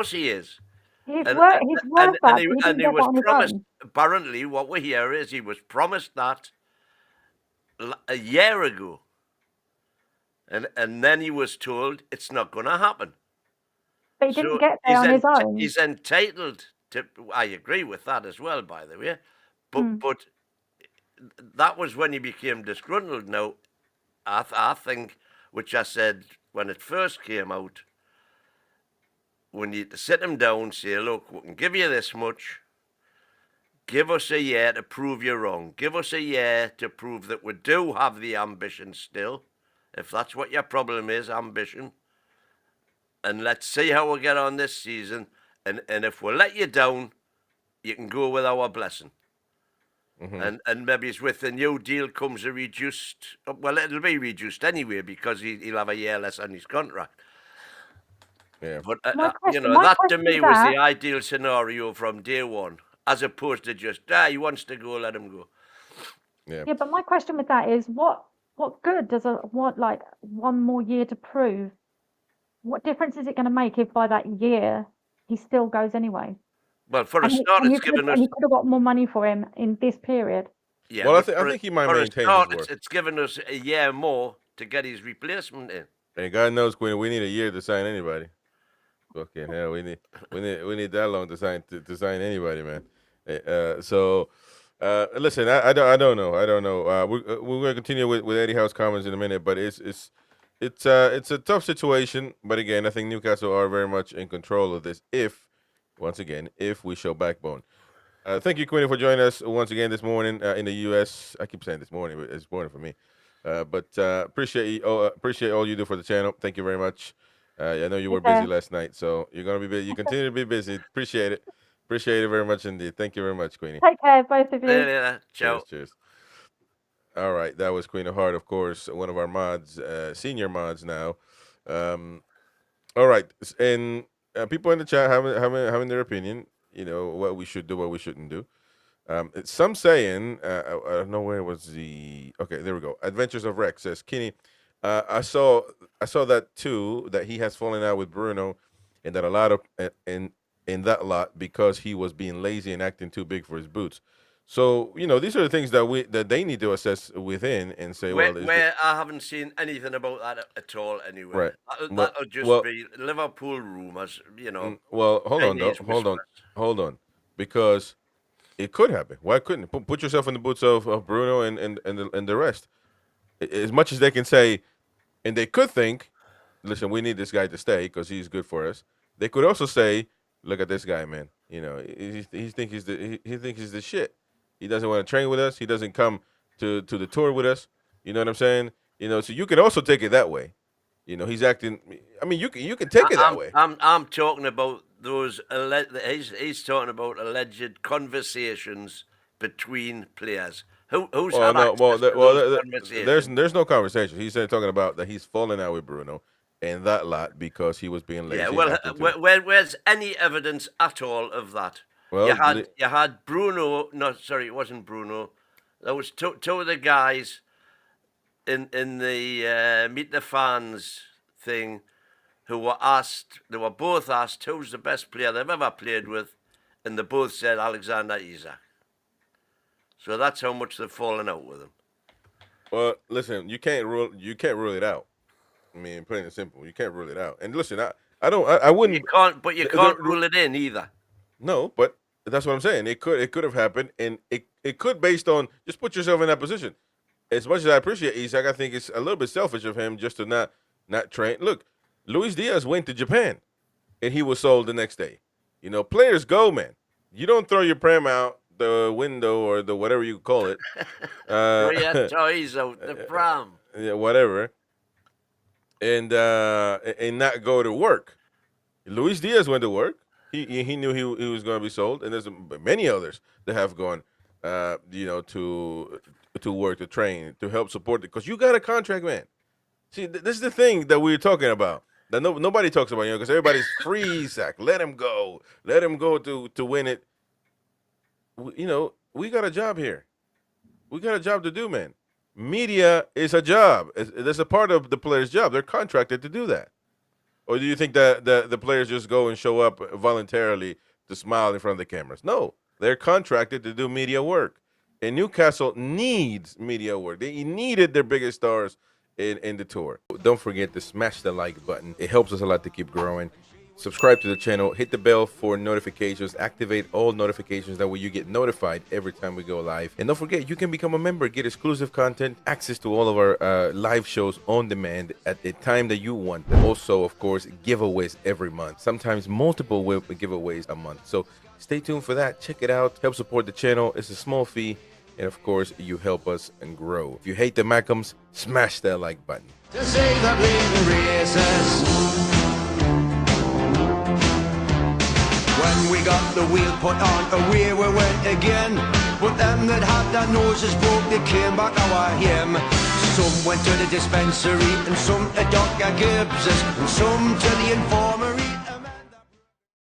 course he is. He's And worth that, but he and didn't he get that was on his promised. own. Apparently, what we hear is he was promised that a year ago, and then he was told it's not going to happen. But he didn't get there on his own. He's entitled to. I agree with that as well, by the way. But that was when he became disgruntled. Now, I think, which I said when it first came out, we need to sit him down, say, look, we can give you this much. Give us a year to prove you're wrong. Give us a year to prove that we do have the ambition still, if that's what your problem is, ambition. And let's see how we get on this season. And if we let you down, you can go with our blessing. Mm-hmm. And maybe it's with the new deal comes a reduced. Well, it'll be reduced anyway because he'll have a year less on his contract. Yeah, but that to me was the ideal scenario from day one, as opposed to just he wants to go, let him go. Yeah, but my question with that is, what good does one more year to prove? What difference is it going to make if by that year he still goes anyway? Well, for a start, it's given us. And you could have got more money for him in this period. Yeah, well, I think he might maintain his worth. It's given us a year more to get his replacement in. And God knows, Queen, we need a year to sign anybody. Fucking hell, we need that long to sign anybody, man. Listen, I don't know. We're gonna continue with Eddie Howe's comments in a minute, but it's a tough situation. But again, I think Newcastle are very much in control of this. If we show backbone. Thank you, Queenie, for joining us once again this morning in the U.S. I keep saying this morning, but it's morning for me. But appreciate all you do for the channel. Thank you very much. I know you were busy last night, so you're gonna be busy. You continue to be busy. Appreciate it. Appreciate it very much indeed. Thank you very much, Queenie. Take care, both of you. Yeah. Ciao. Cheers. All right, that was Queen of Heart, of course, one of our mods, senior mods now. All right, and people in the chat having their opinion. You know what we should do, what we shouldn't do. Some saying, I don't know where it was the. Okay, there we go. Adventures of Rex says, Kenny, I saw that too, that he has fallen out with Bruno, and that a lot of in that lot because he was being lazy and acting too big for his boots. So these are the things that they need to assess within and say, I haven't seen anything about that at all anyway. Right. That'll just be Liverpool rumors, Well, hold on, because it could happen. Why couldn't it? Put yourself in the boots of Bruno and the rest. As much as they can say, and they could think, listen, we need this guy to stay because he's good for us. They could also say, look at this guy, man. He thinks he's the shit. He doesn't want to train with us. He doesn't come to the tour with us. You know what I'm saying? So you can also take it that way. He's acting. I mean, you can take it that way. I'm talking about those. He's talking about alleged conversations between players. Who's had access to those conversations? There's no conversation. He's talking about that he's falling out with Bruno and that lot because he was being lazy. Yeah, well, where's any evidence at all of that? Well, you had Bruno. No, sorry, it wasn't Bruno. There was two of the guys in the Meet the Fans thing who were asked. They were both asked who's the best player they've ever played with, and they both said Alexander Isak. So that's how much they've fallen out with him. Well, listen, you can't rule it out. I mean, plain and simple, you can't rule it out. And listen, I wouldn't. You can't rule it in either. No, but that's what I'm saying. It could have happened, and it could based on just put yourself in that position. As much as I appreciate Isak, I think it's a little bit selfish of him just to not train. Look, Luis Diaz went to Japan, and he was sold the next day. Players go, man. You don't throw your prem out the window or the whatever you call it. Throw your toys out the pram. Yeah, whatever. And not go to work. Luis Diaz went to work. He knew he was going to be sold, and there's many others that have gone, to work, to train, to help support it, because you got a contract, man. See, this is the thing that we're talking about that nobody talks about, because everybody's free, Zach. Let him go to win it. We got a job here. We got a job to do, man. Media is a job. That's a part of the player's job. They're contracted to do that. Or do you think that the players just go and show up voluntarily to smile in front of the cameras? No, they're contracted to do media work. And Newcastle needs media work. They needed their biggest stars in the tour. Don't forget to smash the like button. It helps us a lot to keep growing. Subscribe to the channel, hit the bell for notifications, activate all notifications, that way you get notified every time we go live. And don't forget, you can become a member, get exclusive content, access to all of our live shows on demand at the time that you want. Also, of course, giveaways every month, sometimes multiple giveaways a month. So stay tuned for that. Check it out. Help support the channel. It's a small fee. And of course, you help us and grow. If you hate the Mackhams, smash that like button. To say the bleeding races. When we got the wheel put on, away we went again. But them that had their noses broke, they came back our him. Some went to the dispensary, and some to Dr. Gibbs's, and some to the informer.